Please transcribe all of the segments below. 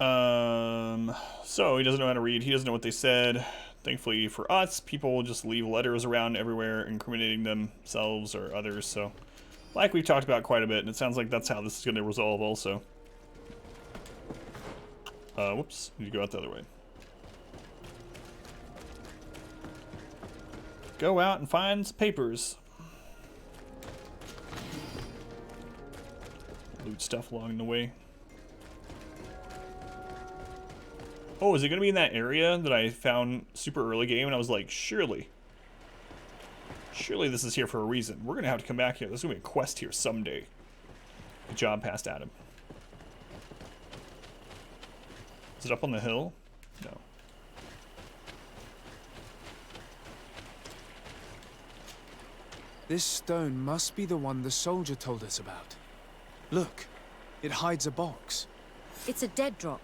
So he doesn't know how to read. He doesn't know what they said. Thankfully for us, people will just leave letters around everywhere incriminating themselves or others. So, like we've talked about quite a bit, and it sounds like that's how this is going to resolve also. Whoops. Need to go out the other way. Go out and find some papers. Loot stuff along the way. Oh, is it going to be in that area that I found super early game? And I was like, surely this is here for a reason. We're going to have to come back here. There's going to be a quest here someday. Good job, past Adam. Is it up on the hill? No. This stone must be the one the soldier told us about. Look, it hides a box. It's a dead drop.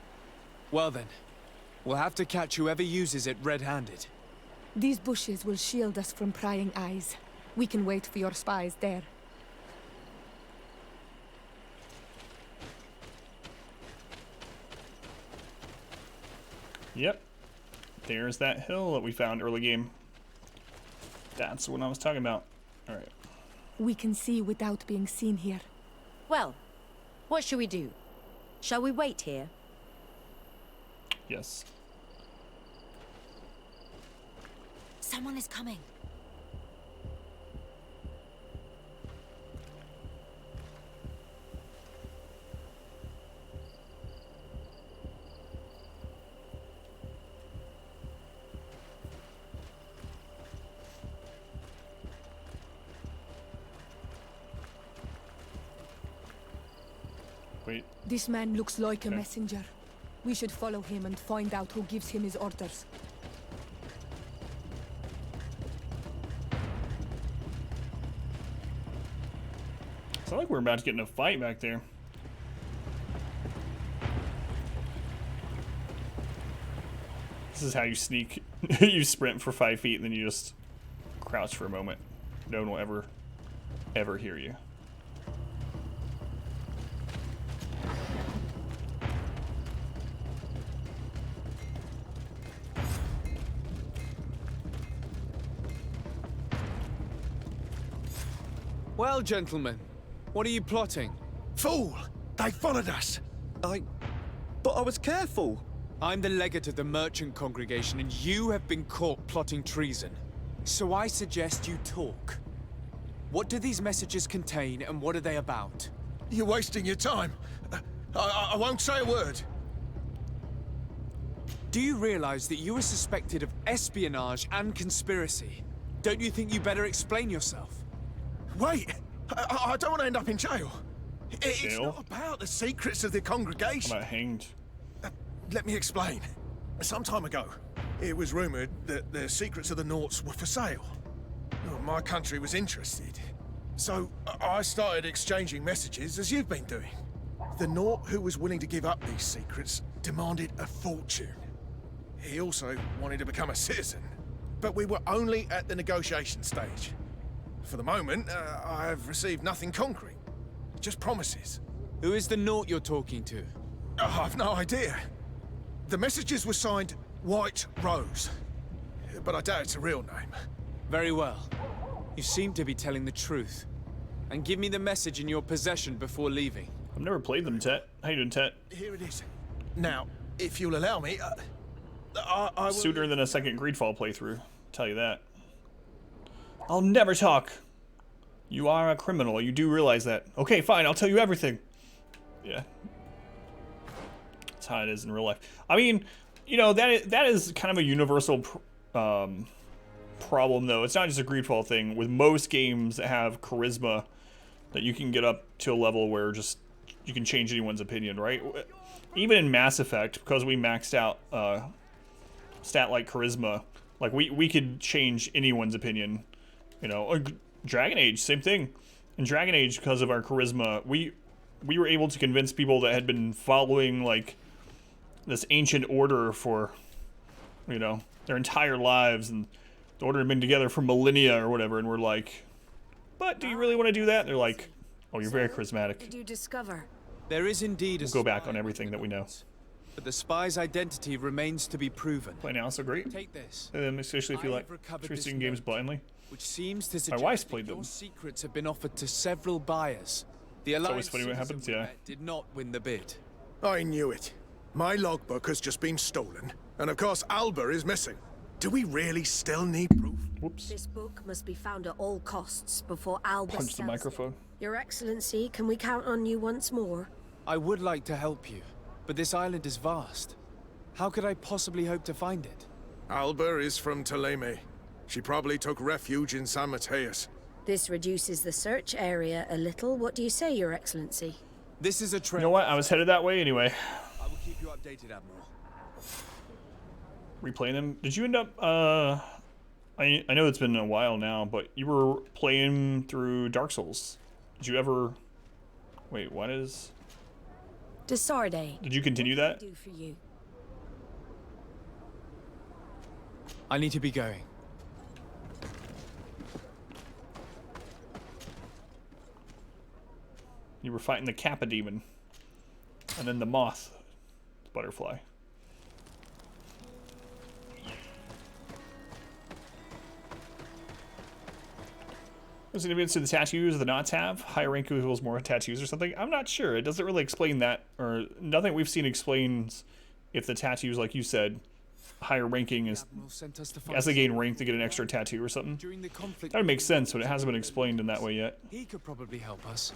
Well then, we'll have to catch whoever uses it red-handed. These bushes will shield us from prying eyes. We can wait for your spies there. Yep. There's that hill that we found early game. That's what I was talking about. Alright. We can see without being seen here. Well, what should we do? Shall we wait here? Yes. Someone is coming. Wait. This man looks like a Okay. messenger. We should follow him and find out who gives him his orders. It's not like we're about to get in a fight back there. This is how you sneak. You sprint for 5 feet and then you just crouch for a moment. No one will ever hear you. Well, gentlemen, what are you plotting? Fool! They followed us! But I was careful! I'm the legate of the merchant congregation, and you have been caught plotting treason. So I suggest you talk. What do these messages contain, and what are they about? You're wasting your time. I won't say a word. Do you realize that you are suspected of espionage and conspiracy? Don't you think you better explain yourself? Wait! I don't want to end up in jail. It's Jail? not about the secrets of the I'm congregation. not hanged. Let me explain. Some time ago, it was rumored that the secrets of the Nauts were for sale. Well, my country was interested. So I started exchanging messages as you've been doing. The Naut who was willing to give up these secrets demanded a fortune. He also wanted to become a citizen. But we were only at the negotiation stage. For the moment, I have received nothing concrete. Just promises. Who is the Naut you're talking to? I've no idea. The messages were signed White Rose. But I doubt it's a real name. Very well. You seem to be telling the truth. And give me the message in your possession before leaving. I've never played them, Tet. How you doing, Tet? Here it is. Now, if you'll allow me, I will... Sooner than a second Greedfall playthrough. Tell you that. I'll never talk. You are a criminal. You do realize that. Okay, fine. I'll tell you everything. Yeah. That's how it is in real life. I mean, you know, that is kind of a universal problem, though. It's not just a Greedfall thing. With most games that have charisma, that you can get up to a level where just you can change anyone's opinion, right? Even in Mass Effect, because we maxed out stat like charisma, like we could change anyone's opinion. You know, Dragon Age, same thing. In Dragon Age, because of our charisma, we were able to convince people that had been following like this ancient order for, you know, their entire lives, and the order had been together for millennia or whatever, and we're like, but do you really want to do that? And they're like, oh, you're very charismatic. Did you discover? There is indeed a We'll go back spy on everything that we know. but the spy's identity remains to be proven. Play now, so great. Take this. Especially if you I like have recovered interested this in games note, blindly. which seems to My suggest wife's that played your them. secrets have been offered to several buyers. The always Alliance funny what citizen happens, we yeah. met did not win the bid. I knew it. My logbook has just been stolen, and of course Alba is missing. Do we really still need proof? Whoops. This book must be found at all costs before Alba Punch the sells microphone. it. Your Excellency, can we count on you once more? I would like to help you, but this island is vast. How could I possibly hope to find it? Alba is from Taleme. She probably took refuge in San Mateus. This reduces the search area a little. What do you say, Your Excellency? This is a trail. You know what? I was headed that way anyway. I will keep you updated, Admiral. Replaying them. Did you end up? I know it's been a while now, but you were playing through Dark Souls. Did you ever? Wait, what is? Desarde. Did you continue that? Do for you. I need to be going. You were fighting the Kappa demon, and then the moth, the butterfly. Was it evidence to the tattoos the knots have? Higher rank equals more tattoos or something? I'm not sure. It doesn't really explain that, or nothing we've seen explains if the tattoos, like you said, higher ranking is Admiral sent us to find as they gain rank they get an extra tattoo or something. during the conflict. That would make sense, but it hasn't been explained in that way yet. He could probably help us.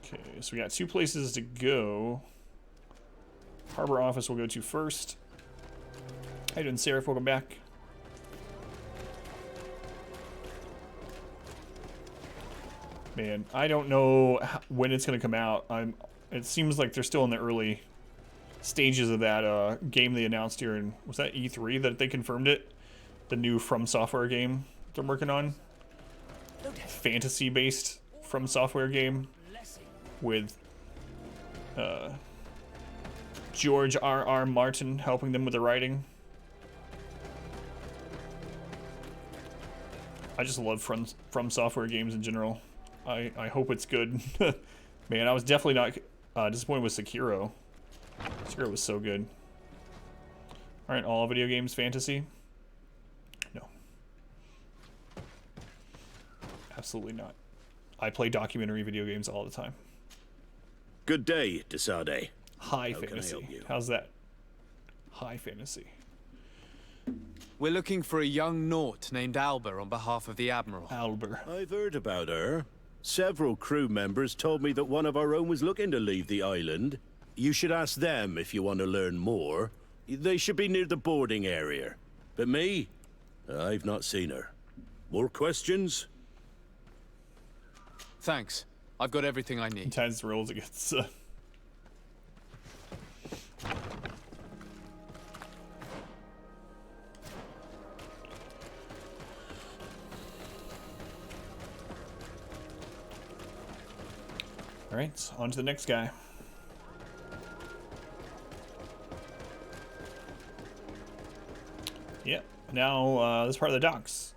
Okay, so we got 2 places to go. Harbor office we'll go to first. How you doing, Seraph? Welcome back. Man, I don't know when it's going to come out. It seems like they're still in the early stages of that game they announced here in, was that E3 that they confirmed it? The new From Software game they're working on. Fantasy-based From Software game with George R.R. Martin helping them with the writing. I just love From Software games in general. I hope it's good. Man, I was definitely not disappointed with Sekiro. Sekiro was so good. Aren't all video games fantasy? No. Absolutely not. I play documentary video games all the time. Good day, Desarde. High How can I fantasy. help you? How's that? High fantasy. We're looking for a young Naut named Alba on behalf of the Admiral. Albert. I've heard about her. Several crew members told me that one of our own was looking to leave the island. You should ask them if you want to learn more. They should be near the boarding area. But me? I've not seen her. More questions? Thanks. I've got everything I need. Sometimes rolls against. All right, on to the next guy. Yep. Now this part of the docks,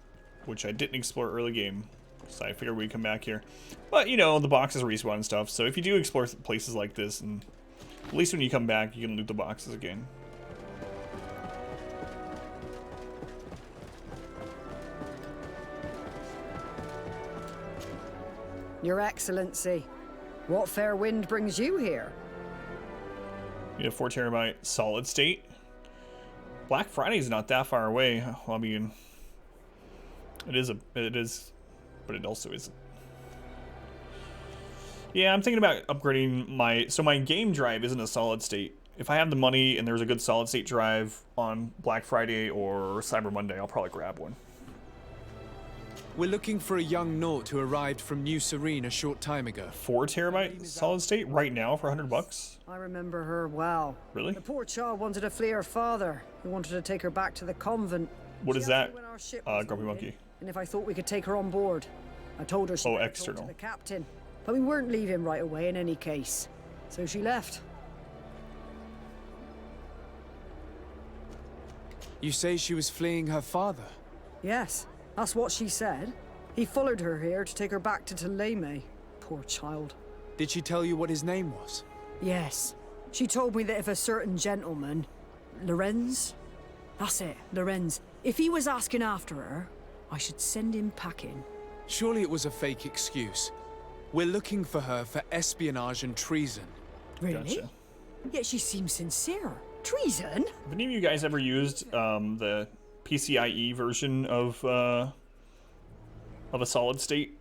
which I didn't explore early game, so I figured we'd come back here. But you know, the boxes respawn and stuff. So if you do explore places like this, and at least when you come back, you can loot the boxes again. Your Excellency, what fair wind brings you here? You have 4 terabyte solid state. Black Friday's not that far away. Well, I mean, it is, but it also isn't. Yeah, I'm thinking about upgrading my game drive isn't a solid state. If I have the money and there's a good solid state drive on Black Friday or Cyber Monday, I'll probably grab one. We're looking for a young Naut who arrived from New Serene a short time ago. 4 terabyte solid state right now for $100? I remember her well. Really? The poor child wanted to flee her father, who wanted to take her back to the convent. What is She that, asked me when our ship was Grumpy leaving, Monkey? And if I thought we could take her on board. I told her she Oh, better talk external. to the captain. But we weren't leaving right away in any case. So she left. You say she was fleeing her father? Yes, that's what she said. He followed her here to take her back to Taleme. Poor child. Did she tell you what his name was? Yes. She told me that if a certain gentleman, Lorenz? That's it, Lorenz. If he was asking after her, I should send him packing. Surely it was a fake excuse. We're looking for her for espionage and treason. Really? Gotcha. Yet she seems sincere. Treason? Have any of you guys ever used the PCIe version of a solid state?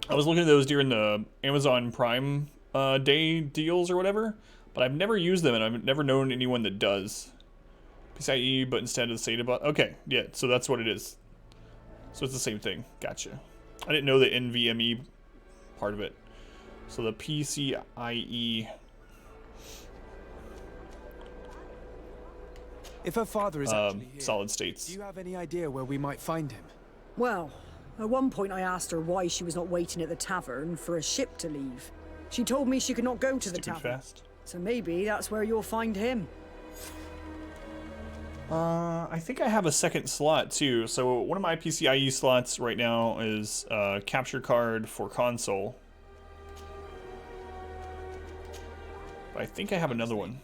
I was looking at those during the Amazon Prime Day deals or whatever, but I've never used them, and I've never known anyone that does. PCIe, but instead of SATA bus. Okay, yeah, so that's what it is. So it's the same thing. Gotcha. I didn't know the NVMe part of it. So the PCIe. If her father is actually here, solid states. do you have any idea where we might find him? Well, at one point I asked her why she was not waiting at the tavern for a ship to leave. She told me she could not go to the tavern. Fast. So maybe that's where you'll find him. I think I have a second slot too. So one of my PCIe slots right now is capture card for console. But I think I have another one.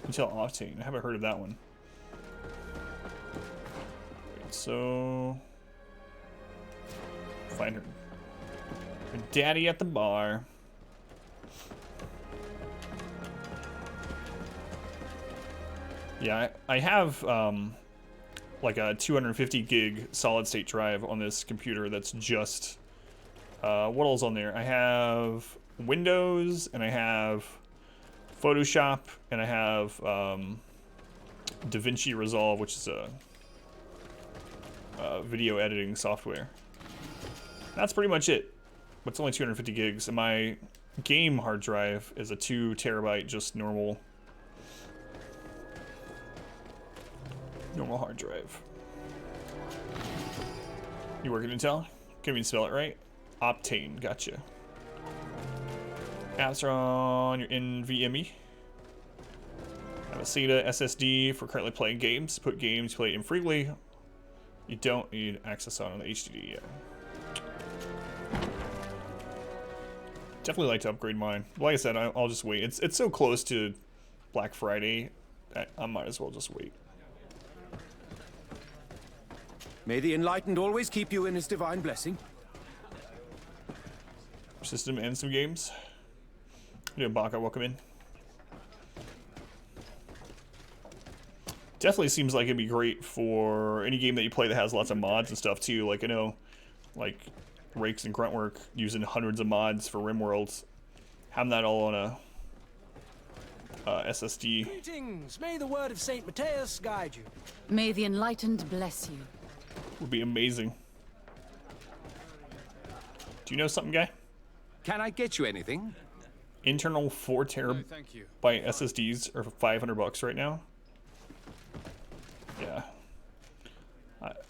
Intel Octane. I haven't heard of that one. So find her. Her daddy at the bar. Yeah, I have like a 250 gig solid state drive on this computer that's just what else on there? I have Windows, and I have Photoshop, and I have DaVinci Resolve, which is a video editing software. That's pretty much it. But it's only 250 gigs, and my game hard drive is a 2 terabyte just normal hard drive. You work at Intel? Can you spell it right? Optane, gotcha. Apps are on your NVMe. I have a SATA SSD for currently playing games. Put games, play infrequently. You don't need access on the HDD yet. Definitely like to upgrade mine. Like I said, I'll just wait. It's so close to Black Friday that I might as well just wait. May the Enlightened always keep you in his divine blessing. System and some games. Yeah, Baka, welcome in. Definitely seems like it'd be great for any game that you play that has lots of mods and stuff too. Like I know, like Rakes and Gruntwork using hundreds of mods for RimWorlds. Having that all on a SSD. Greetings! May the word of Saint Matthias guide you. May the Enlightened bless you. Would be amazing. Do you know something, guy? Can I get you anything? Internal 4 terabyte SSDs are $500 right now. Yeah.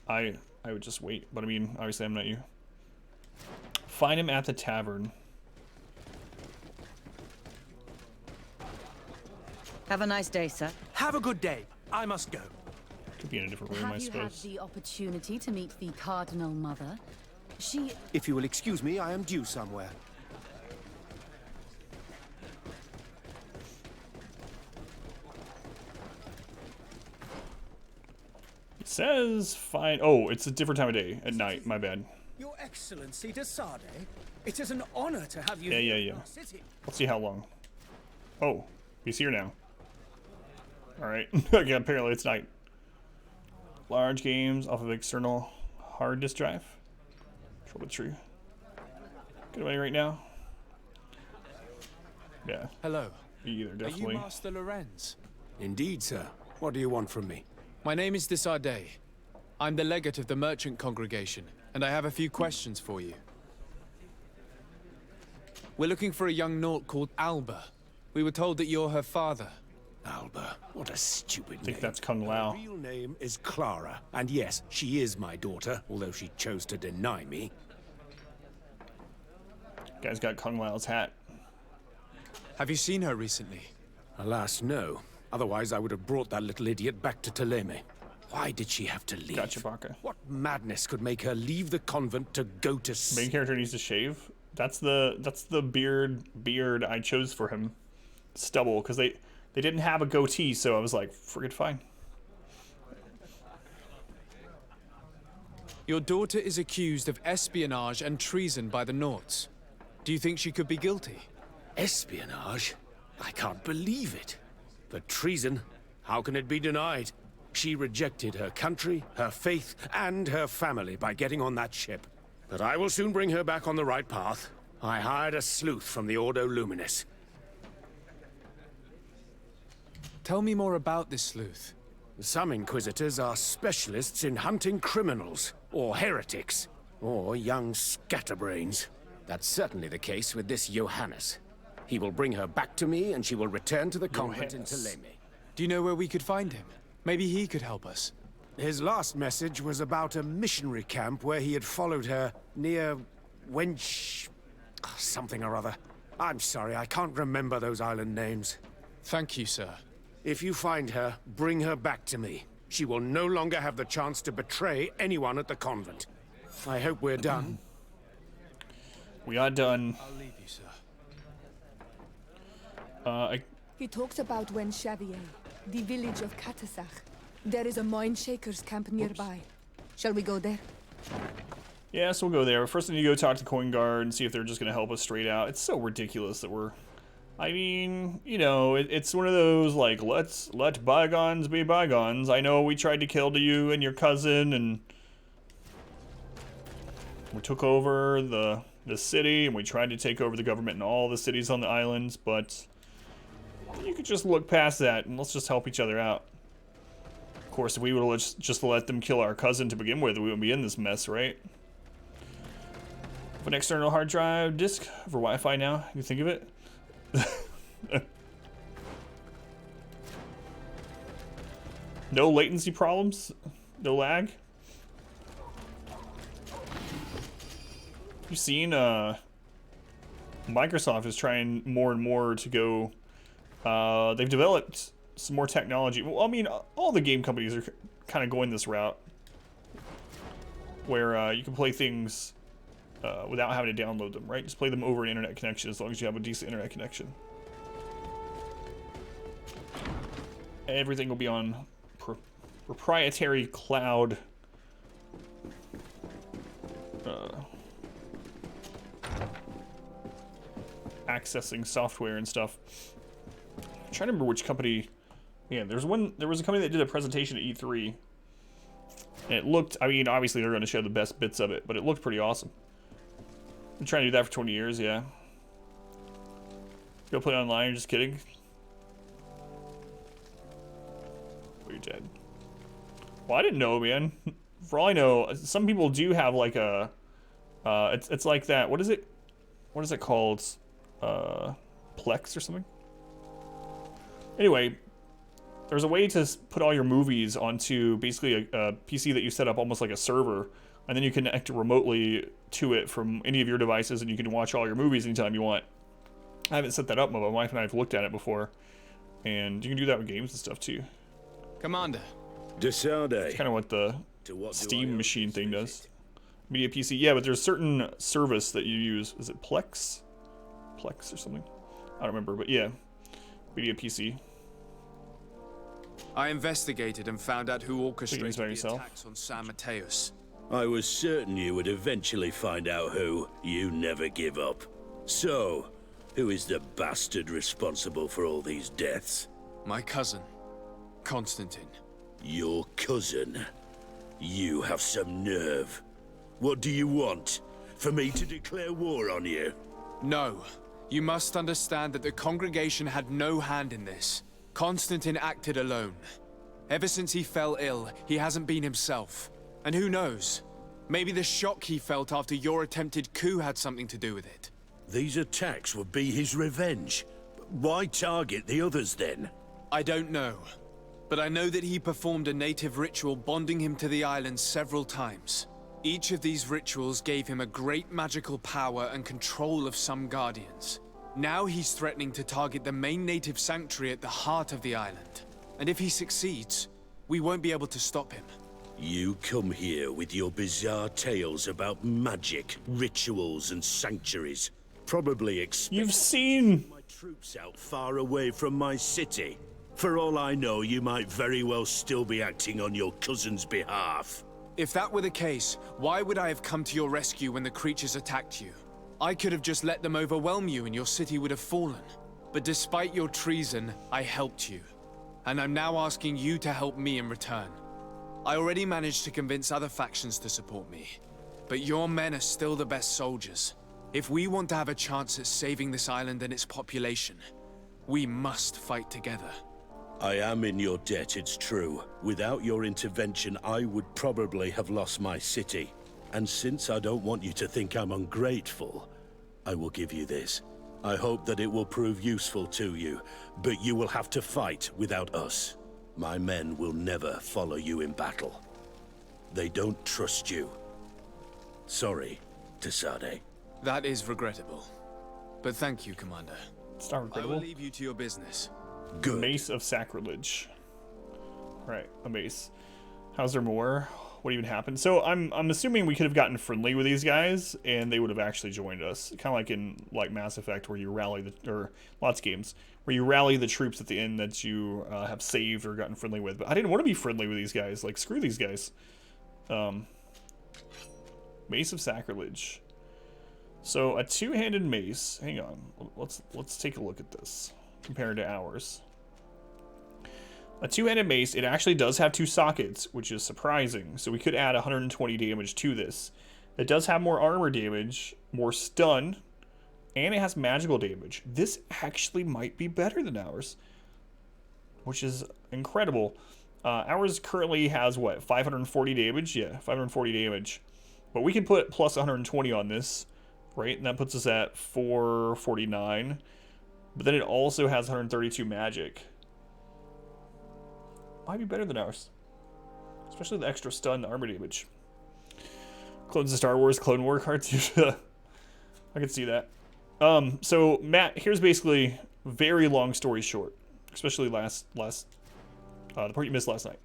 I would just wait, but I mean, obviously I'm not you. Find him at the tavern. Have a nice day, sir. Have a good day. I must go. Could be in a different room, I Have you had suppose. the opportunity to meet the Cardinal Mother? She... If you will excuse me, I am due somewhere. It says fine. Oh, it's a different time of day. At night. My bad. Your Excellency de Sade, it is an honor to have you Yeah. in our city. Let's see how long. Oh, he's here now. Alright. Okay, apparently it's night. Large games off of external hard disk drive. Probably true. Good away right now. Yeah. Hello. Either, definitely. Are you Master Lorenz? Indeed, sir. What do you want from me? My name is de Sade. I'm the legate of the merchant congregation, and I have a few questions for you. We're looking for a young Naut called Alba. We were told that you're her father. Alba. What a stupid I think name. that's Kung Lao. Her real name is Clara. And yes, she is my daughter, although she chose to deny me. Guy's got Kung Lao's hat. Have you seen her recently? Alas, no. Otherwise, I would have brought that little idiot back to Teleme. Why did she have to leave? Gotcha, Baka. What madness could make her leave the convent to go to Main character needs to shave. That's the beard I chose for him. Stubble, because they didn't have a goatee, so I was like, friggin' fine. Your daughter is accused of espionage and treason by the Nords. Do you think she could be guilty? Espionage? I can't believe it. But treason? How can it be denied? She rejected her country, her faith, and her family by getting on that ship. But I will soon bring her back on the right path. I hired a sleuth from the Ordo Luminis. Tell me more about this sleuth. Some Inquisitors are specialists in hunting criminals, or heretics, or young scatterbrains. That's certainly the case with this Johannes. He will bring her back to me, and she will return to the convent in Teleme. Do you know where we could find him? Maybe he could help us. His last message was about a missionary camp where he had followed her near Wench... something or other. I'm sorry, I can't remember those island names. Thank you, sir. If you find her, bring her back to me. She will no longer have the chance to betray anyone at the convent. I hope we're done. We are done. I'll leave you, sir. He talks about Wen Xavier, the village of Katasach. There is a mine shaker's camp nearby. Shall we go there? Yeah, so we'll go there. First, I need to go talk to Coin Guard and see if they're just going to help us straight out. It's so ridiculous that we're... I mean, you know, it's one of those, like, let bygones be bygones. I know we tried to kill you and your cousin, and we took over the city, and we tried to take over the government in all the cities on the islands, but you could just look past that, and let's just help each other out. Of course, if we would have just let them kill our cousin to begin with, we wouldn't be in this mess, right? An external hard drive disk for Wi-Fi now, you think of it? No latency problems? No lag? You've seen Microsoft is trying more and more to go, they've developed some more technology. Well, I mean, all the game companies are kind of going this route where you can play things without having to download them, right? Just play them over an internet connection as long as you have a decent internet connection. Everything will be on proprietary cloud accessing software and stuff. I'm trying to remember which company. Yeah, there was a company that did a presentation at E3. And it looked, I mean, obviously they're going to show the best bits of it, but it looked pretty awesome. Been trying to do that for 20 years, yeah. Go play online, just kidding. Oh, you're dead. Well, I didn't know, man. For all I know, some people do have like a, it's like that, what is it called? Plex or something? Anyway, there's a way to put all your movies onto basically a PC that you set up almost like a server, and then you can connect remotely to it from any of your devices, and you can watch all your movies anytime you want. I haven't set that up, but my wife and I have looked at it before, and you can do that with games and stuff too. Commander. Desade. It's kind of what the Steam machine thing does. Media PC, yeah, but there's certain service that you use. Is it Plex? Plex or something? I don't remember, but yeah. Media PC. I investigated and found out who orchestrated the yourself. attacks on San Mateus. I was certain you would eventually find out who. You never give up. So, who is the bastard responsible for all these deaths? My cousin, Constantine. Your cousin? You have some nerve. What do you want? For me to declare war on you? No. You must understand that the congregation had no hand in this. Constantine acted alone. Ever since he fell ill, he hasn't been himself. And who knows? Maybe the shock he felt after your attempted coup had something to do with it. These attacks would be his revenge. Why target the others then? I don't know. But I know that he performed a native ritual bonding him to the island several times. Each of these rituals gave him a great magical power and control of some guardians. Now he's threatening to target the main native sanctuary at the heart of the island. And if he succeeds, we won't be able to stop him. You come here with your bizarre tales about magic, rituals, and sanctuaries. Probably expecting You've seen my troops out far away from my city. For all I know, you might very well still be acting on your cousin's behalf. If that were the case, why would I have come to your rescue when the creatures attacked you? I could have just let them overwhelm you and your city would have fallen. But despite your treason, I helped you. And I'm now asking you to help me in return. I already managed to convince other factions to support me. But your men are still the best soldiers. If we want to have a chance at saving this island and its population, we must fight together. I am in your debt, it's true. Without your intervention, I would probably have lost my city. And since I don't want you to think I'm ungrateful, I will give you this. I hope that it will prove useful to you, but you will have to fight without us. My men will never follow you in battle. They don't trust you. Sorry, Tasade. That is regrettable. But thank you, Commander. It's not I regrettable. will leave you to your business. Good. Mace of Sacrilege. Right, a mace. How's there more? What even happened? So I'm assuming we could have gotten friendly with these guys, and they would have actually joined us. Kind of like in Mass Effect, where you rally the, or lots of games where you rally the troops at the end that you have saved or gotten friendly with. But I didn't want to be friendly with these guys. Like, screw these guys. Mace of Sacrilege. So a two-handed mace. Hang on. Let's take a look at this compared to ours. A two-handed mace, it actually does have 2 sockets, which is surprising. So we could add 120 damage to this. It does have more armor damage, more stun, and it has magical damage. This actually might be better than ours, which is incredible. Ours currently has, what, 540 damage? Yeah, 540 damage. But we can put plus 120 on this, right? And that puts us at 449. But then it also has 132 magic. Might be better than ours. Especially the extra stun armor damage. Clones of Star Wars, Clone War cards. I can see that. So Matt, here's basically very long story short. Especially the part you missed last night.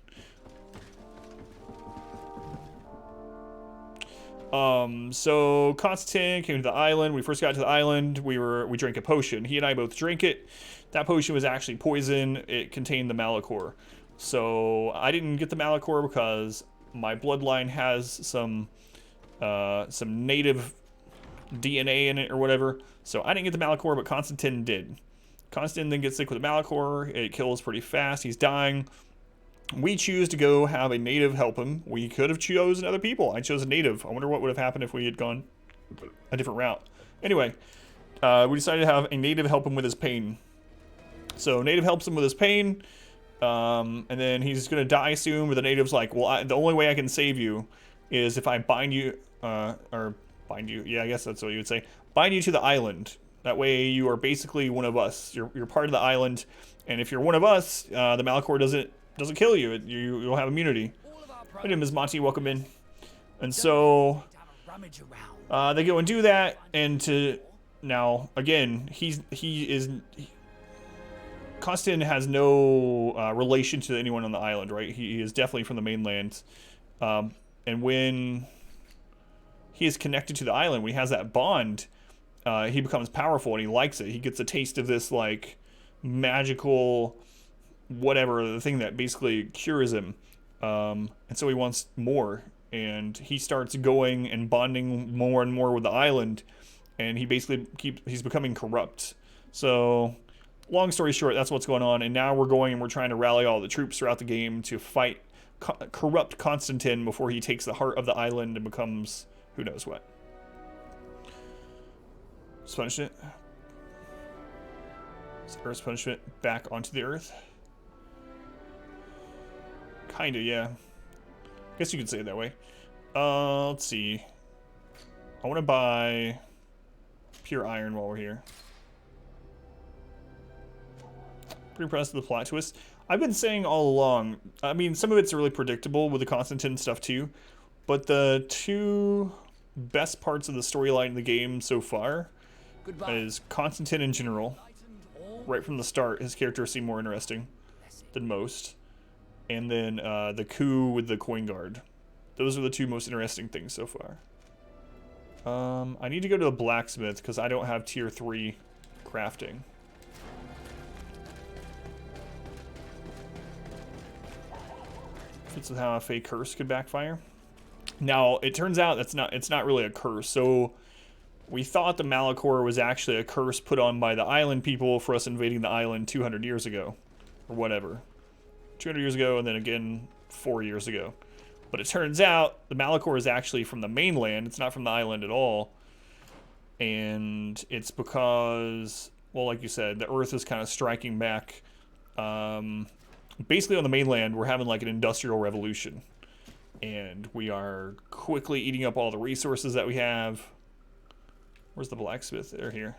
So Constantine came to the island. We first got to the island. We drank a potion. He and I both drank it. That potion was actually poison. It contained the Malachor. So I didn't get the Malachor because my bloodline has some native DNA in it or whatever. So I didn't get the Malachor, but Constantine did. Constantine then gets sick with the Malachor. It kills pretty fast. He's dying. We choose to go have a native help him. We could have chosen other people. I chose a native. I wonder what would have happened if we had gone a different route. Anyway, we decided to have a native help him with his pain. So native helps him with his pain. And then he's going to die soon, but the native's like, well, the only way I can save you is if I bind you, or bind you, yeah, I guess that's what you would say, bind you to the island. That way you are basically one of us. You're part of the island, and if you're one of us, the Malachor doesn't kill you. You'll have immunity. My name is Monty, welcome in. And so, they go and do that, and now, again, Constantine has no relation to anyone on the island, right? He is definitely from the mainland. And when he is connected to the island, when he has that bond, he becomes powerful and he likes it. He gets a taste of this, like, magical whatever, the thing that basically cures him. And so he wants more. And he starts going and bonding more and more with the island. And he basically he's becoming corrupt. So long story short, that's what's going on, and now we're going and we're trying to rally all the troops throughout the game to fight corrupt Constantine before he takes the heart of the island and becomes who knows what. Sponge it. Earth's punishment back onto the earth. Kinda, yeah. Guess you could say it that way. Let's see. I want to buy pure iron while we're here. Pretty impressed with the plot twist. I've been saying all along, I mean, some of it's really predictable with the Constantine stuff too, but the 2 best parts of the storyline in the game so far is Constantine in general. Right from the start, his character seemed more interesting than most. and then the coup with the coin guard. Those are the two most interesting things so far. I need to go to a blacksmith because I don't have tier 3 crafting. Fits with how a fake curse could backfire. Now, it turns out it's not really a curse. So we thought the Malachor was actually a curse put on by the island people for us invading the island 200 years ago. Or whatever. 200 years ago, and then again 4 years ago. But it turns out the Malachor is actually from the mainland. It's not from the island at all. And it's because, well, like you said, the Earth is kind of striking back. Basically on the mainland, we're having like an industrial revolution. And we are quickly eating up all the resources that we have. Where's the blacksmith? They're here.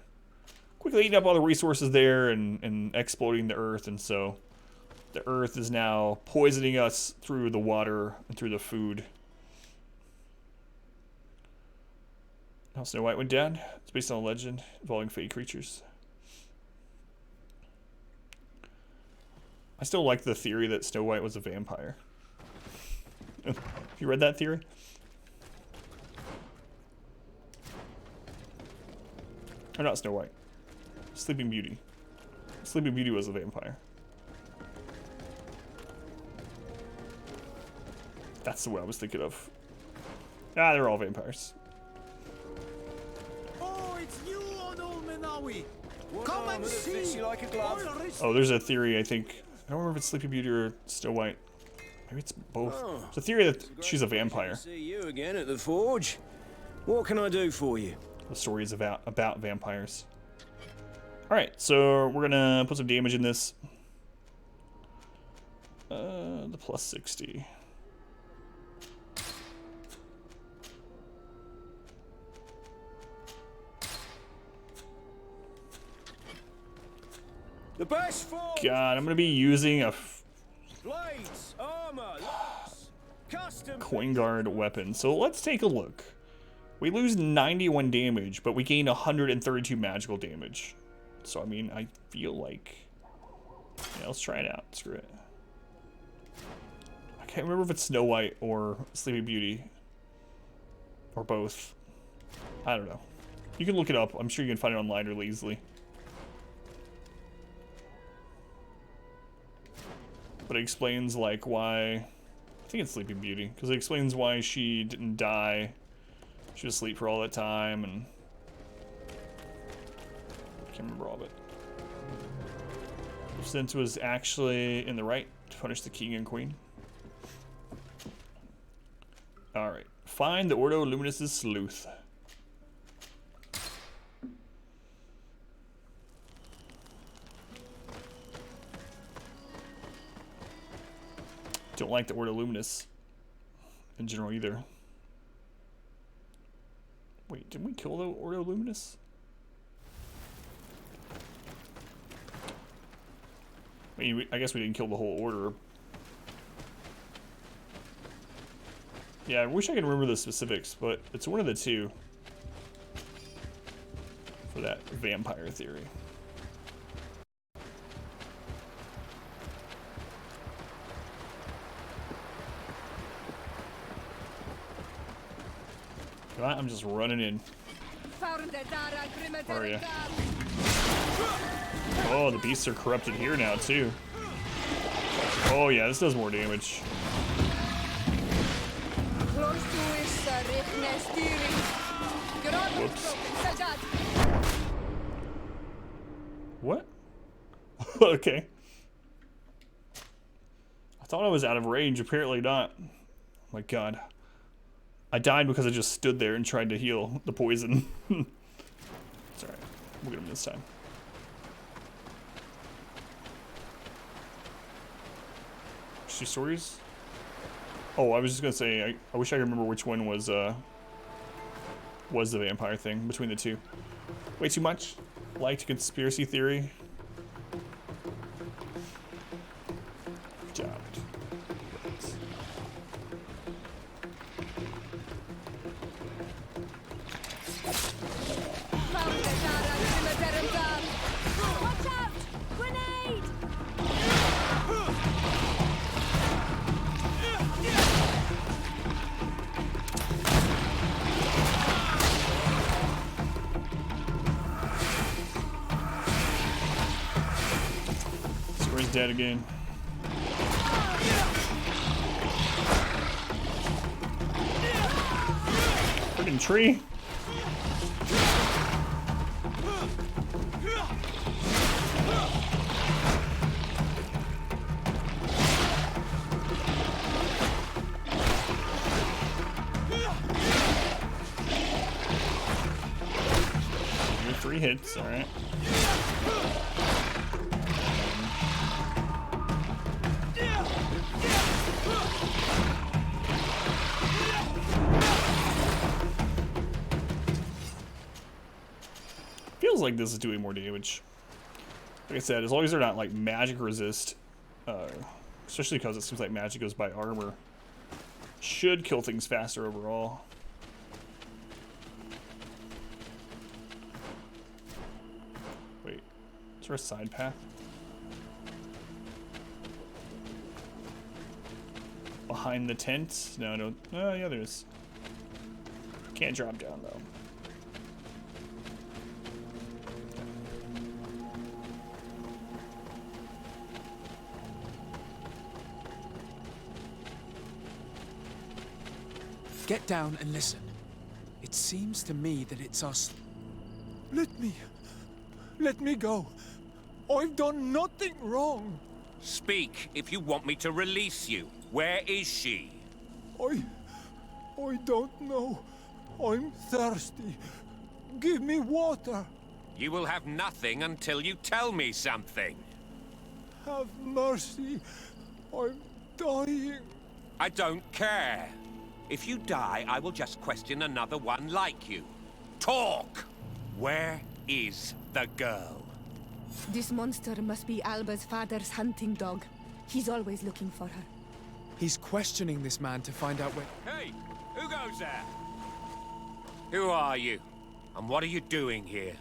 Quickly eating up all the resources there and exploiting the Earth. And so the Earth is now poisoning us through the water and through the food. How Snow White went down. It's based on a legend involving fey creatures. I still like the theory that Snow White was a vampire. Have you read that theory? Or not Snow White. Sleeping Beauty. Sleeping Beauty was a vampire. That's the way I was thinking of. Ah, they're all vampires. Oh, it's you, old Menawi. Come and see. Like a glove. Oh, there's a theory, I think. I don't remember if it's Sleeping Beauty or Snow White. Maybe it's both. It's a theory that she's a vampire. See you again at the forge. What can I do for you? The story is about vampires. Alright, so we're gonna put some damage in this. The plus 60. The best forge. God, I'm gonna be using a Blades, armor, locks, custom coin guard weapon. So let's take a look. We lose 91 damage, but we gain 132 magical damage. So I mean, I feel like, yeah, let's try it out. Screw it. I can't remember if it's Snow White or Sleeping Beauty, or both. I don't know. You can look it up. I'm sure you can find it online really easily. But it explains, like, why... I think it's Sleeping Beauty, because it explains why she didn't die. She was asleep for all that time, and... I can't remember all of it. Since was actually in the right to punish the king and queen. Alright. Find the Ordo Luminous' sleuth. Don't like the Ordo Luminous in general either. Wait, didn't we kill the Ordo Luminous? I mean, I guess we didn't kill the whole order. Yeah, I wish I could remember the specifics, but it's one of the two for that vampire theory. I'm just running in. Where are you? Oh, the beasts are corrupted here now, too. Oh, yeah, this does more damage. Whoops. What? Okay. I thought I was out of range. Apparently not. Oh my god. I died because I just stood there and tried to heal the poison. It's alright. We'll get him this time. Two stories? Oh, I was just gonna say, I wish I could remember which one was the vampire thing between the two. Way too much? Liked conspiracy theory? Good job. dead again. Freaking tree. Only 3 hits, alright. Feels like this is doing more damage. Like I said, as long as they're not like magic resist, especially because it seems like magic goes by armor, should kill things faster overall. Wait, is there a side path? Behind the tent? No, no. Oh, yeah, there's. Can't drop down though. Get down and listen. It seems to me that it's us. Let me go. I've done nothing wrong. Speak if you want me to release you. Where is she? I don't know. I'm thirsty. Give me water. You will have nothing until you tell me something. Have mercy. I'm dying. I don't care. If you die, I will just question another one like you. Talk! Where is the girl? This monster must be Alba's father's hunting dog. He's always looking for her. He's questioning this man to find out where... Hey! Who goes there? Who are you? And what are you doing here?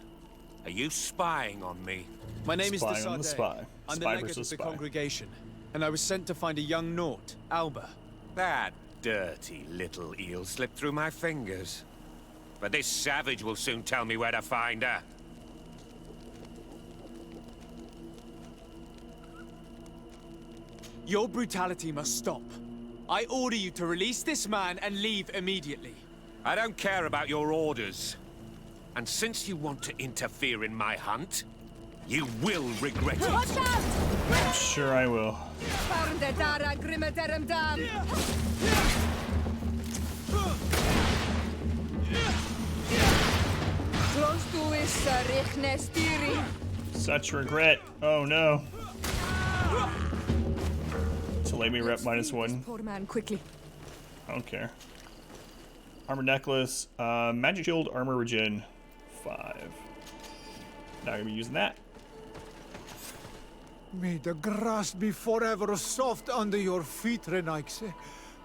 Are you spying on me? My name is Spy on the spy. I'm the Spy legate of versus the spy. congregation, and I was sent to find a young Naut, Alba. That dirty little eel slipped through my fingers. But this savage will soon tell me where to find her. Your brutality must stop. I order you to release this man and leave immediately. I don't care about your orders. And since you want to interfere in my hunt, you will regret it. Watch out! Sure I will. Such regret. Oh no. So let me rep -1. Poor man, quickly. I don't care. Armor necklace, magic shield, armor regen, 5. Not gonna be using that. May the grass be forever soft under your feet, Renaikse.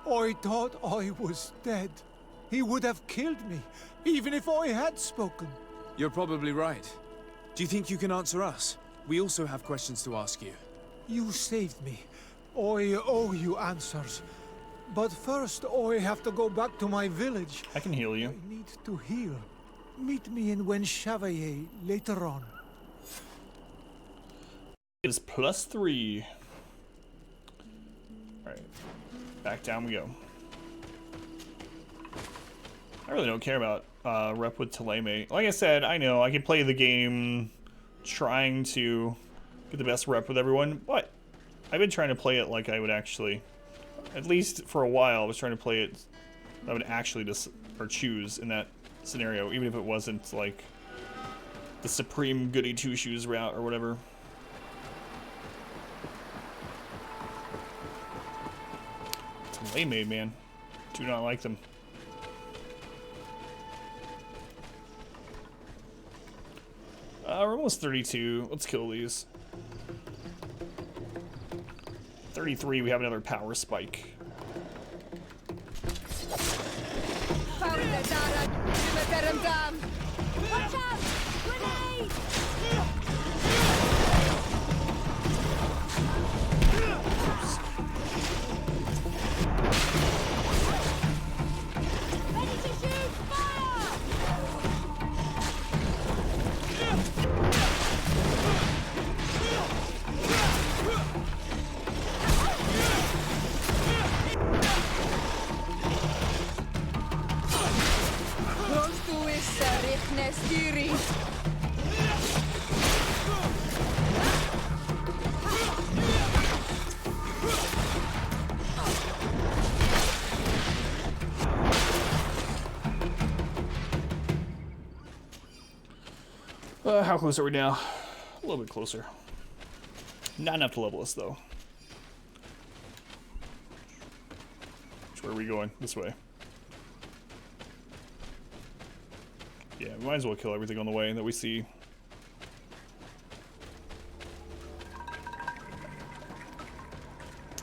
I thought I was dead. He would have killed me, even if I had spoken. You're probably right. Do you think you can answer us? We also have questions to ask you. You saved me. I owe you answers. But first, I have to go back to my village. I can heal you. I need to heal. Meet me in Wen Chevalier later on. It is +3. Alright. Back down we go. I really don't care about rep with Teleme. Like I said, I know I can play the game trying to get the best rep with everyone, but I've been trying to play it like I would actually, at least for a while, I was trying to play it I would actually just choose in that scenario, even if it wasn't like the supreme goody two-shoes route or whatever. Teleme, man. Do not like them. We're almost 32. Let's kill these. 33, we have another power spike. Watch out! Grenade! Ready to shoot! Fire! How close are we now? A little bit closer. Not enough to level us, though. Which way are we going? This way. Yeah, we might as well kill everything on the way that we see.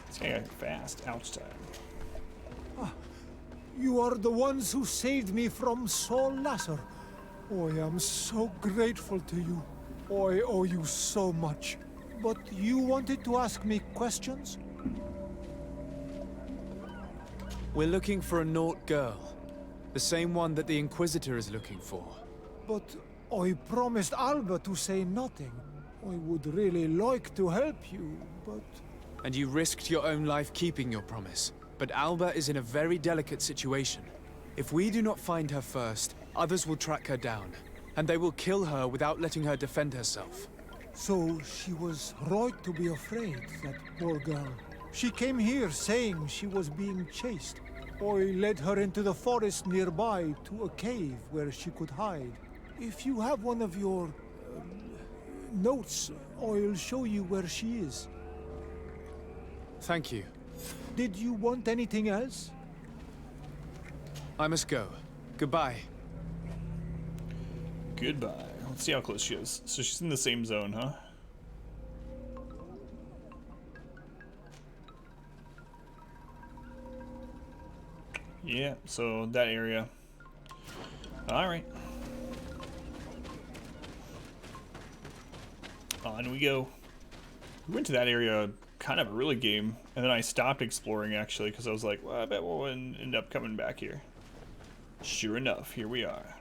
This guy got fast. Ouch time. You are the ones who saved me from Saul Lasser. I am so grateful to you. I owe you so much. But you wanted to ask me questions? We're looking for a Naut girl. The same one that the Inquisitor is looking for. But I promised Alba to say nothing. I would really like to help you, but... And you risked your own life keeping your promise. But Alba is in a very delicate situation. If we do not find her first, others will track her down. And they will kill her without letting her defend herself. So she was right to be afraid, that poor girl. She came here saying she was being chased. I led her into the forest nearby to a cave where she could hide. If you have one of your... notes, I'll show you where she is. Thank you. Did you want anything else? I must go. Goodbye. Goodbye. Let's see how close she is. So she's in the same zone, huh? Yeah, so that area. Alright. On we go. We went to that area kind of early game, and then I stopped exploring actually because I was like, well, I bet we'll end up coming back here. Sure enough, here we are.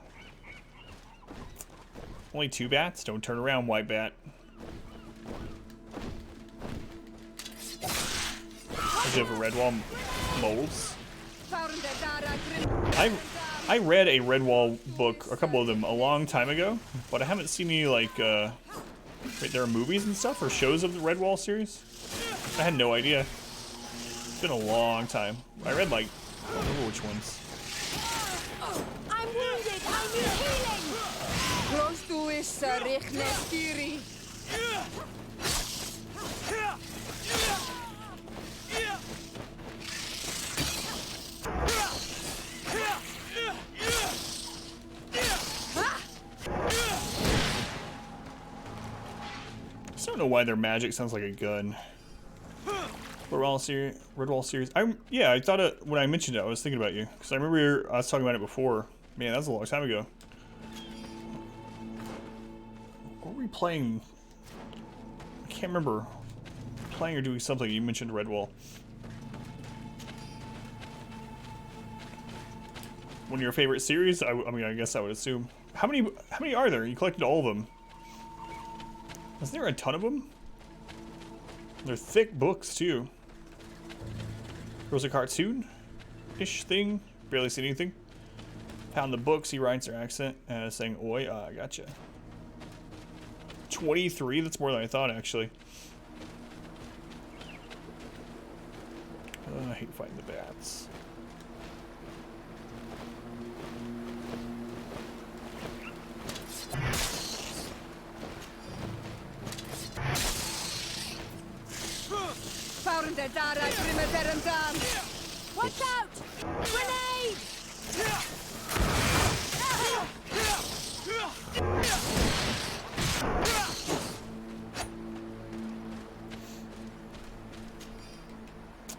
Only 2 bats? Don't turn around, white bat. Does it have a Redwall moles? I read a Redwall book, a couple of them, a long time ago, but I haven't seen any, like, wait, there are movies and stuff, or shows of the Redwall series? I had no idea. It's been a long time. I read, like, I don't remember which ones. I'm wounded. I need healing. I just don't know why their magic sounds like a gun. Redwall series. Yeah, I thought it when I mentioned it. I was thinking about you because I remember I was talking about it before. Man, that was a long time ago. What were we playing? I can't remember. Playing or doing something. You mentioned Redwall. One of your favorite series? I mean, I guess I would assume. How many are there? You collected all of them. Isn't there a ton of them? They're thick books too. There was a cartoon-ish thing. Barely seen anything. Found the books. He writes their accent saying "Oi, gotcha." 23. That's more than I thought, actually. I hate fighting the bats. Watch out! Grenade!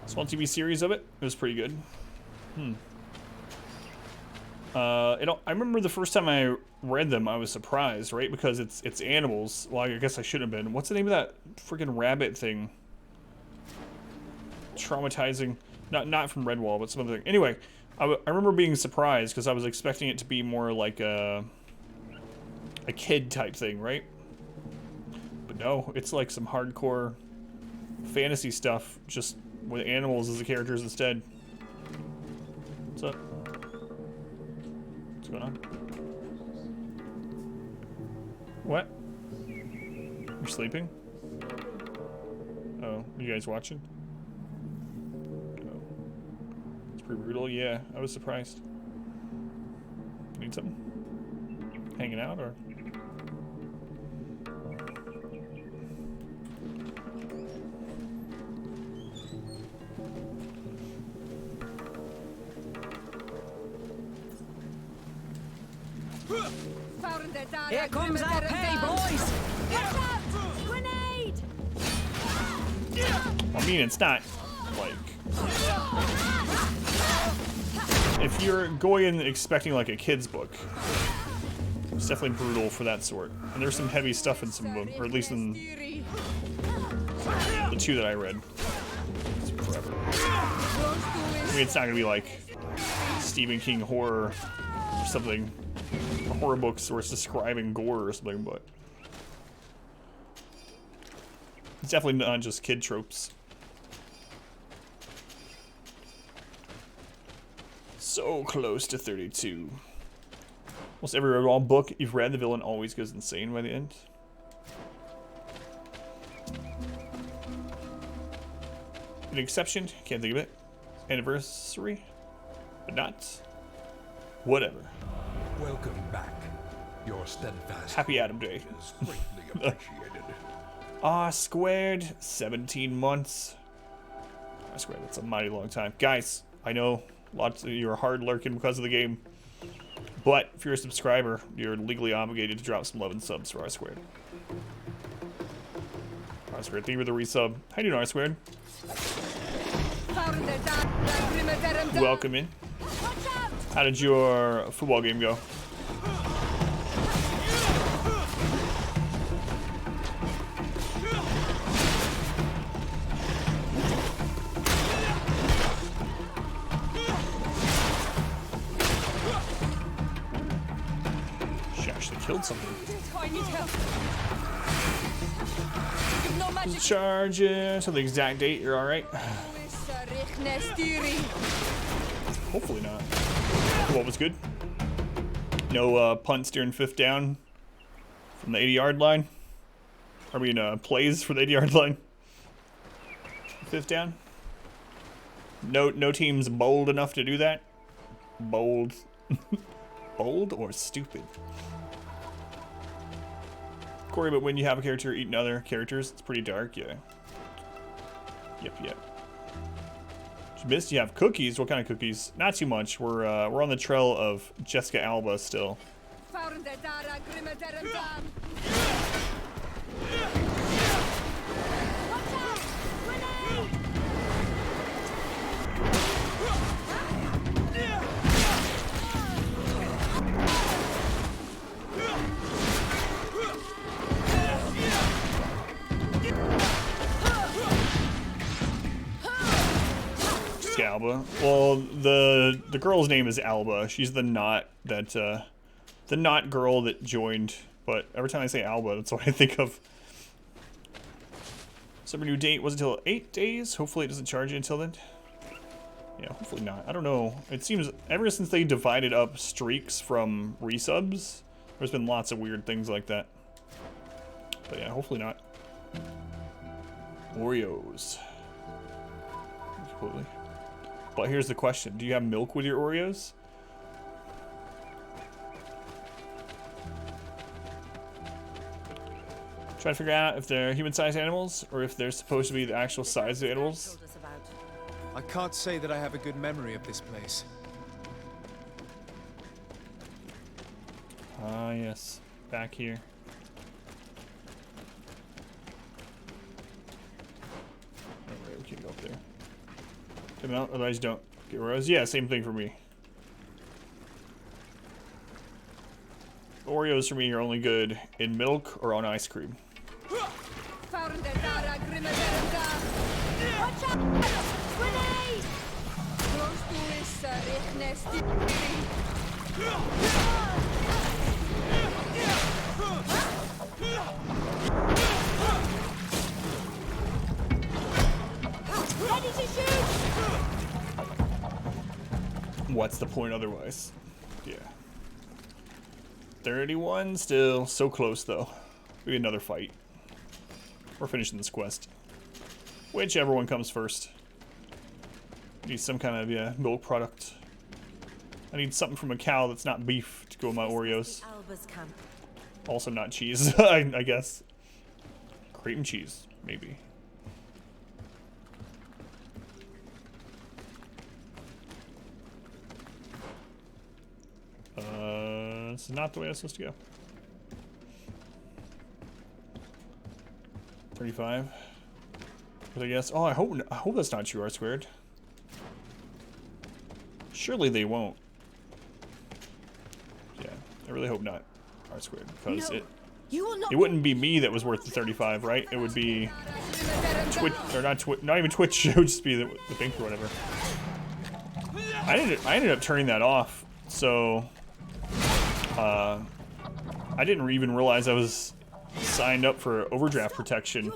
Small TV series of it. It was pretty good. I remember the first time I read them, I was surprised, right? Because it's animals. Well, I guess I shouldn't have been. What's the name of that freaking rabbit thing? Traumatizing. Not from Redwall, but some other thing. Anyway, I remember being surprised because I was expecting it to be more like a kid type thing, right? But no, it's like some hardcore fantasy stuff, just with animals as the characters instead. What's up? What's going on? What? You're sleeping? Oh, you guys watching? Oh. It's pretty brutal. Yeah, I was surprised. Need something? Hanging out or? Here comes our pay, boys! Grenade! I mean, it's not like if you're going in expecting like a kid's book, it's definitely brutal for that sort. And there's some heavy stuff in some of them, or at least in the two that I read. It's forever. I mean, it's not gonna be like Stephen King horror or something, horror books where it's describing gore or something, but it's definitely not just kid tropes. So close to 32. Almost every overall book you've read, the villain always goes insane by the end. An exception, can't think of it. Anniversary, but not. Whatever. Welcome back. Your steadfast Happy Adam Day. is greatly appreciated. Ah, squared. 17 months. I swear, that's a mighty long time. Guys, I know lots of you are hard lurking because of the game. But if you're a subscriber, you're legally obligated to drop some love and subs for R Squared. R Squared, thank you for the resub. How you doing, R Squared? Welcome in. How did your football game go? She actually killed something. Charge it to the exact date. You're all right. Hopefully not. What was good? No punts during 5th down from the 80-yard line. I mean, plays for the 80-yard line. 5th down. No team's bold enough to do that. Bold. Bold or stupid? Corey, but when you have a character eating other characters, it's pretty dark, yeah. Yep. You missed, you have cookies. What kind of cookies? Not too much. We're on the trail of Jessica Alba still. Alba. Well, the girl's name is Alba. She's the knot that the knot girl that joined. But every time I say Alba, that's what I think of. Summer new date was until 8 days. Hopefully it doesn't charge you until then. Yeah, hopefully not. I don't know. It seems ever since they divided up streaks from resubs, there's been lots of weird things like that. But yeah, hopefully not. Oreos. Completely. But here's the question. Do you have milk with your Oreos? Try to figure out if they're human-sized animals or if they're supposed to be the actual size of animals. I can't say that I have a good memory of this place. Ah, yes. Back here. Alright, we can go up there. Come out, otherwise don't get Oreos. Yeah, same thing for me. Oreos for me are only good in milk or on ice cream. Ready to shoot! What's the point otherwise? Yeah. 31 still. So close, though. Maybe another fight. We're finishing this quest. Whichever one comes first. Need some kind of, yeah, milk product. I need something from a cow that's not beef to go with my Oreos. Also not cheese, I guess. Cream cheese, maybe. This is not the way I was supposed to go. 35. But I guess. Oh, I hope that's not true. R squared. Surely they won't. Yeah, I really hope not. R squared, because it wouldn't be me that was worth the 35, right? It would be Twitch, or not even Twitch. It would just be the bank or whatever. I ended up turning that off, so I didn't even realize I was signed up for overdraft protection,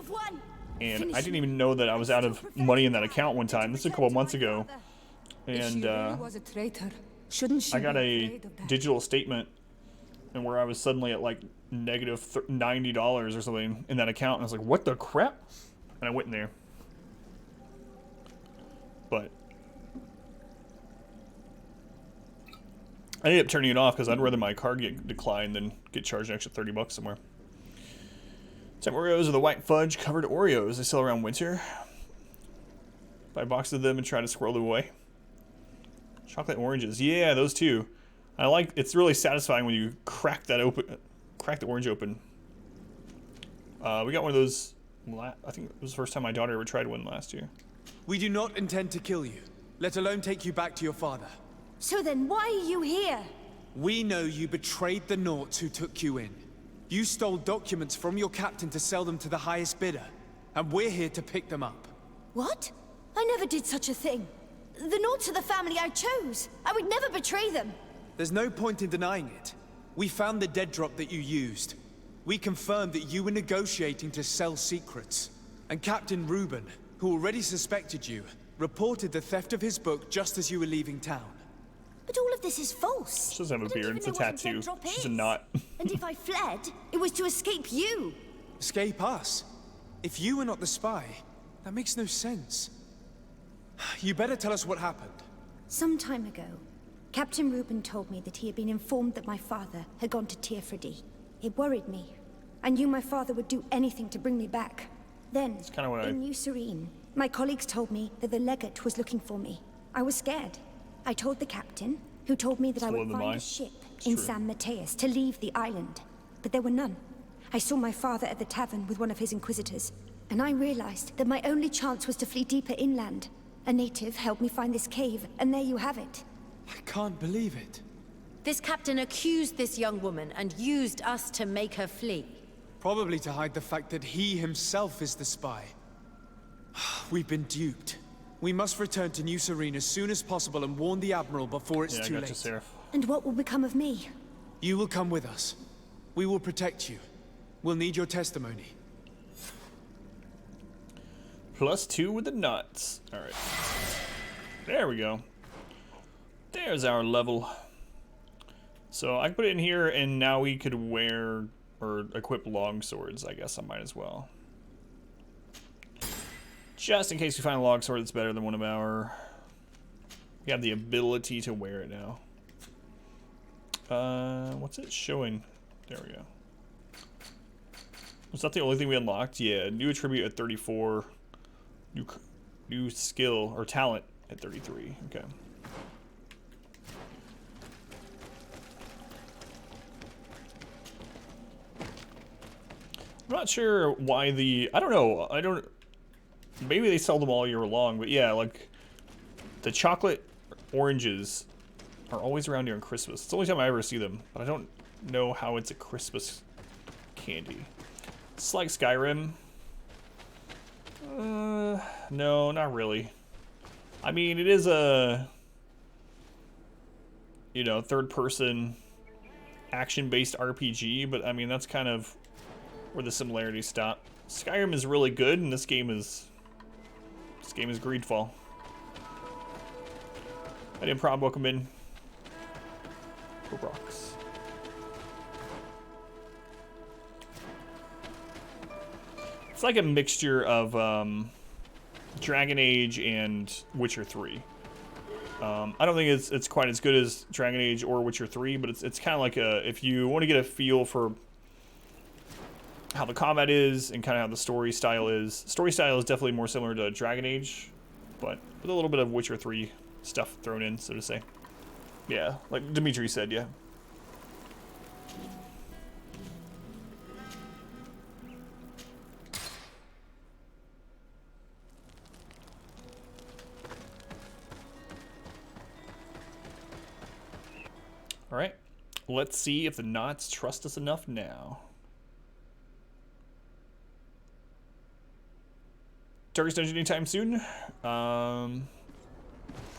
and I didn't even know that I was out of money in that account one time. This is a couple months ago, and I got a digital statement, and where I was suddenly at like negative $90 or something in that account, and I was like, "What the crap?" And I went in there, but I ended up turning it off because I'd rather my card get declined than get charged an extra $30 somewhere. Some Oreos are the white fudge covered Oreos they sell around winter. Buy a box of them and try to squirrel them away. Chocolate oranges, yeah, those too. I like. It's really satisfying when you crack that open, crack the orange open. We got one of those. I think it was the first time my daughter ever tried one last year. We do not intend to kill you, let alone take you back to your father. So then why are you here? We know you betrayed the Nauts who took you in. You stole documents from your captain to sell them to the highest bidder, and we're here to pick them up. What? I never did such a thing. The Nauts are the family I chose. I would never betray them. There's no point in denying it. We found the dead drop that you used. We confirmed that you were negotiating to sell secrets. And Captain Reuben, who already suspected you, reported the theft of his book just as you were leaving town. But all of this is false. She doesn't have a beard, it's a tattoo. She's a knot. And if I fled, it was to escape you. Escape us? If you were not the spy, that makes no sense. You better tell us what happened. Some time ago, Captain Reuben told me that he had been informed that my father had gone to Tearfredy. It worried me. I knew my father would do anything to bring me back. Then, in New Serene, my colleagues told me that the legate was looking for me. I was scared. I told the captain, who told me that I would find a ship in San Mateus to leave the island. But there were none. I saw my father at the tavern with one of his inquisitors, and I realized that my only chance was to flee deeper inland. A native helped me find this cave, and there you have it. I can't believe it. This captain accused this young woman and used us to make her flee. Probably to hide the fact that he himself is the spy. We've been duped. We must return to New Serene as soon as possible and warn the Admiral before it's too late. And what will become of me? You will come with us. We will protect you. We'll need your testimony. +2 with the nuts. Alright. There we go. There's our level. So I can put it in here, and now we could wear or equip long swords. I guess I might as well. Just in case we find a long sword that's better than one of our... We have the ability to wear it now. What's it showing? There we go. Was that the only thing we unlocked? Yeah, new attribute at 34. New skill or talent at 33. Okay. I'm not sure why the... I don't know. Maybe they sell them all year long, but yeah, like the chocolate oranges are always around here on Christmas. It's the only time I ever see them, but I don't know how it's a Christmas candy. It's like Skyrim. No, not really. I mean, it is a, you know, third-person action-based RPG, but I mean, that's kind of where the similarities stop. Skyrim is really good, and this game is Greedfall. I didn't problem welcome in. Roblox. It's like a mixture of Dragon Age and Witcher 3. I don't think it's quite as good as Dragon Age or Witcher 3, but it's kind of like if you want to get a feel for how the combat is and kind of how the story style is. Story style is definitely more similar to Dragon Age, but with a little bit of Witcher 3 stuff thrown in, so to say. Yeah, like Dimitri said, yeah. All right, let's see if the Knots trust us enough now. Darkest Dungeon anytime soon?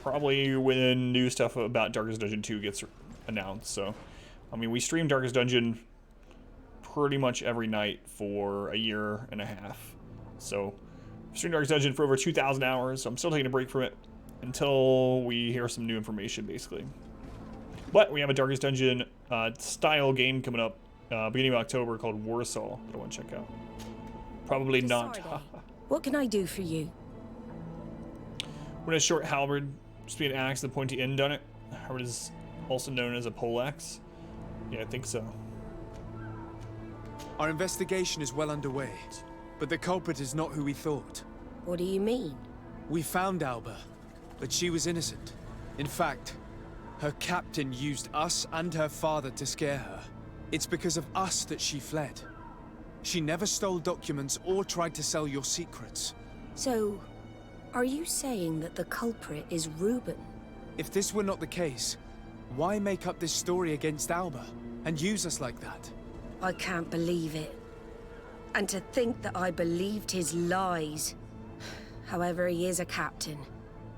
Probably when new stuff about Darkest Dungeon 2 gets announced. So, I mean, we stream Darkest Dungeon pretty much every night for a year and a half. So, I've streamed Darkest Dungeon for over 2,000 hours, so I'm still taking a break from it until we hear some new information, basically. But we have a Darkest Dungeon style game coming up beginning of October called Warsaw that I want to check out. Probably not. What can I do for you? When a short halberd, just be an axe with a pointy end on it. Halberd is also known as a poleaxe. Yeah, I think so. Our investigation is well underway, but the culprit is not who we thought. What do you mean? We found Alba, but she was innocent. In fact, her captain used us and her father to scare her. It's because of us that she fled. She never stole documents or tried to sell your secrets. So, are you saying that the culprit is Reuben? If this were not the case, why make up this story against Alba and use us like that? I can't believe it. And to think that I believed his lies. However, he is a captain.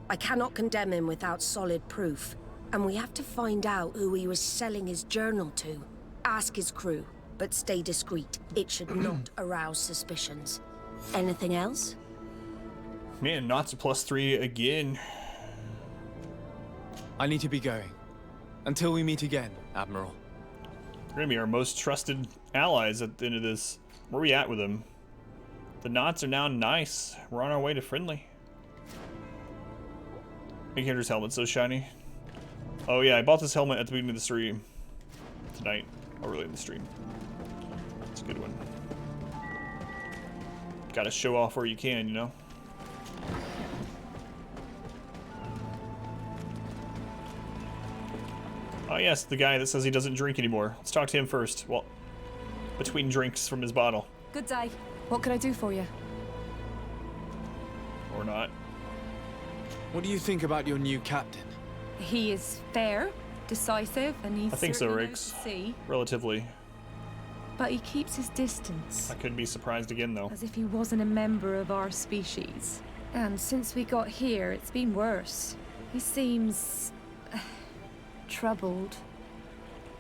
I cannot condemn him without solid proof. And we have to find out who he was selling his journal to. Ask his crew, but stay discreet. It should not arouse suspicions. Anything else? Man, Knots a +3 again. I need to be going. Until we meet again, Admiral. They're gonna be our most trusted allies at the end of this. Where are we at with them? The Knots are now nice. We're on our way to friendly. My character's helmet's so shiny. Oh yeah, I bought this helmet at the beginning of the stream. Tonight. Early in the stream. It's a good one. Gotta show off where you can, you know? Oh yes, the guy that says he doesn't drink anymore. Let's talk to him first. Well, between drinks from his bottle. Good day. What can I do for you? Or not. What do you think about your new captain? He is fair, decisive, and he's I think so, certainly Riggs. knows to see. Relatively. But he keeps his distance. I couldn't be surprised again, though. As if he wasn't a member of our species. And since we got here, it's been worse. He seems... troubled.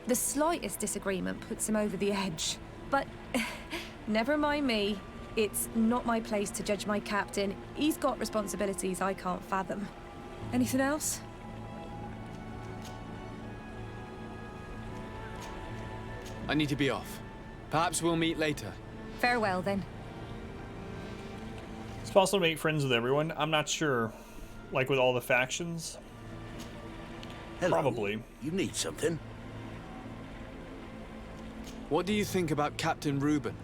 The slightest disagreement puts him over the edge. But never mind me. It's not my place to judge my captain. He's got responsibilities I can't fathom. Anything else? I need to be off. Perhaps we'll meet later. Farewell, then. It's possible to make friends with everyone. I'm not sure. Like with all the factions. Hello. Probably. You need something? What do you think about Captain Reuben?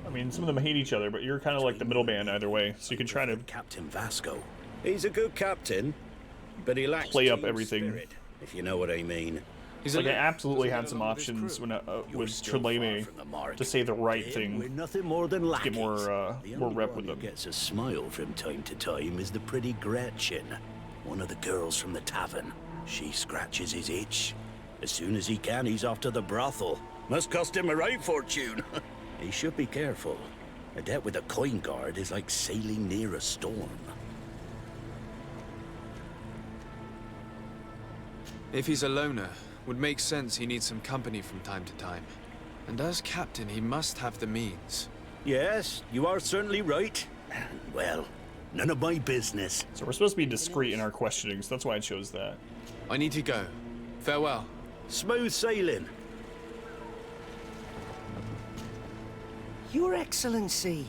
I mean, some of them hate each other, but you're kind of like the middleman either way, so you can try to Captain Vasco. He's a good captain, but he lacks play up team everything. spirit, if you know what I mean. Like I absolutely had some options when with Trelame to say the right thing. We're nothing more than to get more rep with them. Gets a smile from time to time is the pretty Gretchen, one of the girls from the tavern. She scratches his itch. As soon as he can, he's off to the brothel. Must cost him a right fortune. He should be careful. A debt with a coin guard is like sailing near a storm. If he's a loner, would make sense he needs some company from time to time. And as captain, he must have the means. Yes, you are certainly right. Well, none of my business. So we're supposed to be discreet in our questioning, so that's why I chose that. I need to go. Farewell. Smooth sailing. Your Excellency,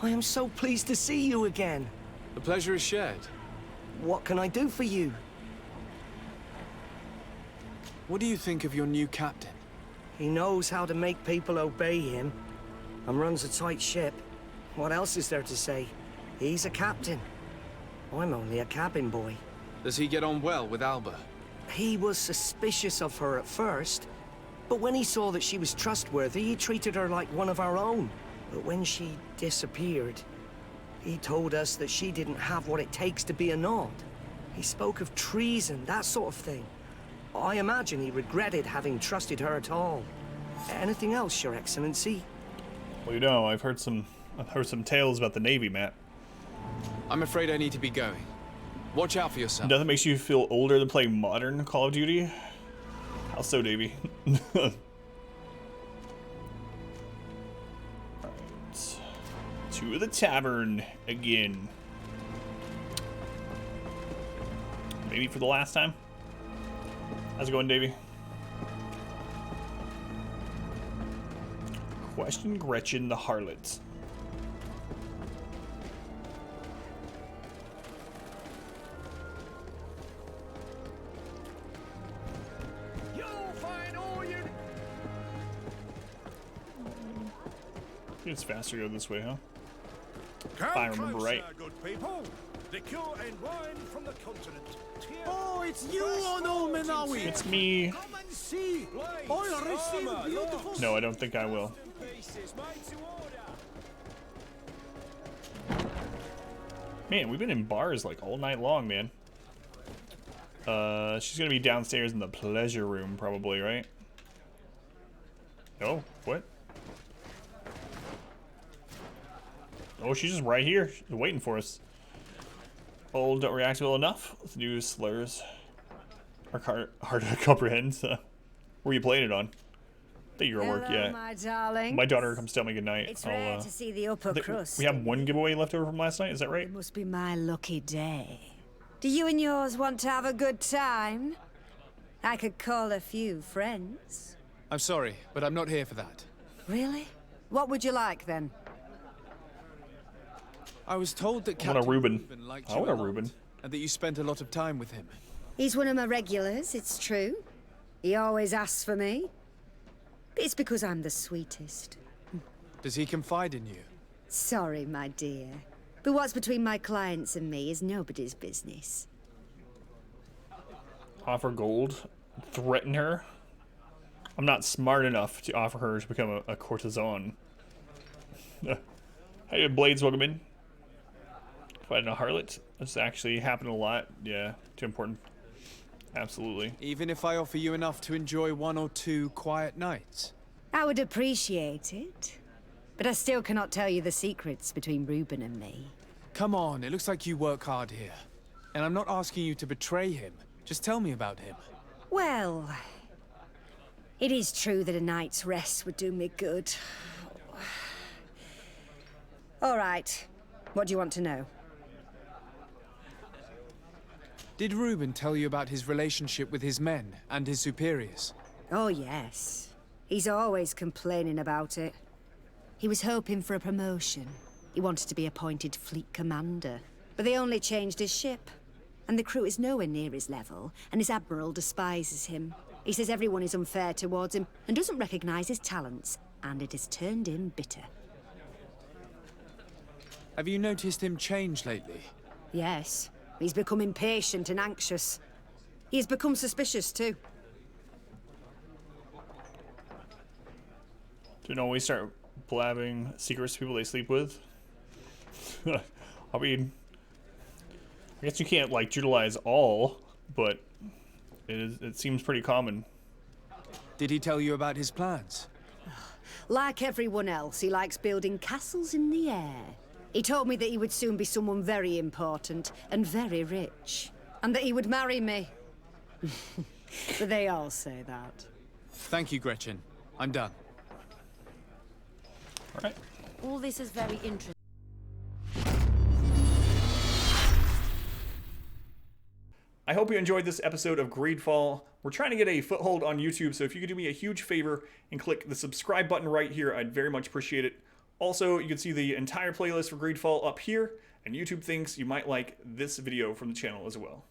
I am so pleased to see you again. The pleasure is shared. What can I do for you? What do you think of your new captain? He knows how to make people obey him, and runs a tight ship. What else is there to say? He's a captain. I'm only a cabin boy. Does he get on well with Alba? He was suspicious of her at first, but when he saw that she was trustworthy, he treated her like one of our own. But when she disappeared, he told us that she didn't have what it takes to be a Nord. He spoke of treason, that sort of thing. I imagine he regretted having trusted her at all. Anything else, Your Excellency? Well, you know, I've heard some tales about the Navy, Matt. I'm afraid I need to be going. Watch out for yourself. Nothing makes you feel older than playing modern Call of Duty? How so, Davey? Alright. To the tavern again. Maybe for the last time? How's it going, Davey? Question Gretchen the Harlot. It's faster to go this way, huh? If I remember right. Good people. Liqueur and wine from the continent. Oh, it's you, Onomenawi! It's me. Come and see! I'll receive beautiful... No, I don't think I will. Man, we've been in bars like all night long, man. She's gonna be downstairs in the pleasure room, probably, right? Oh, what? Oh, she's just right here. She's waiting for us. Old, don't react well enough. Let's do slurs. Hard to comprehend. Where are you playing it on? I think you're at work, yeah. My darling. My daughter comes tell me goodnight. It's rare to see the upper crust. We have one giveaway left over from last night, is that right? It must be my lucky day. Do you and yours want to have a good time? I could call a few friends. I'm sorry, but I'm not here for that. Really? What would you like, then? I was told that I want a Reuben. liked I you want a lot, Reuben. and that you spent a lot of time with him. He's one of my regulars, it's true. He always asks for me. It's because I'm the sweetest. Does he confide in you? Sorry, my dear. But what's between my clients and me is nobody's business. Offer gold. Threaten her. I'm not smart enough to offer her to become a courtesan. Hey, Blades, welcome in. Fighting a harlot. That's actually happened a lot. Yeah, too important. Absolutely. Even if I offer you enough to enjoy 1 or 2 quiet nights? I would appreciate it. But I still cannot tell you the secrets between Reuben and me. Come on, it looks like you work hard here. And I'm not asking you to betray him. Just tell me about him. Well, it is true that a night's rest would do me good. All right. What do you want to know? Did Reuben tell you about his relationship with his men and his superiors? Oh, yes. He's always complaining about it. He was hoping for a promotion. He wanted to be appointed fleet commander. But they only changed his ship. And the crew is nowhere near his level, and his admiral despises him. He says everyone is unfair towards him and doesn't recognize his talents, and it has turned him bitter. Have you noticed him change lately? Yes. He's become impatient and anxious. He has become suspicious, too. Don't always start blabbing secrets to people they sleep with. I mean, I guess you can't, like, utilize all, but it seems pretty common. Did he tell you about his plans? Like everyone else, he likes building castles in the air. He told me that he would soon be someone very important and very rich. And that he would marry me. But they all say that. Thank you, Gretchen. I'm done. All right. All this is very interesting. I hope you enjoyed this episode of Greedfall. We're trying to get a foothold on YouTube, so if you could do me a huge favor and click the subscribe button right here, I'd very much appreciate it. Also, you can see the entire playlist for Greedfall up here, and YouTube thinks you might like this video from the channel as well.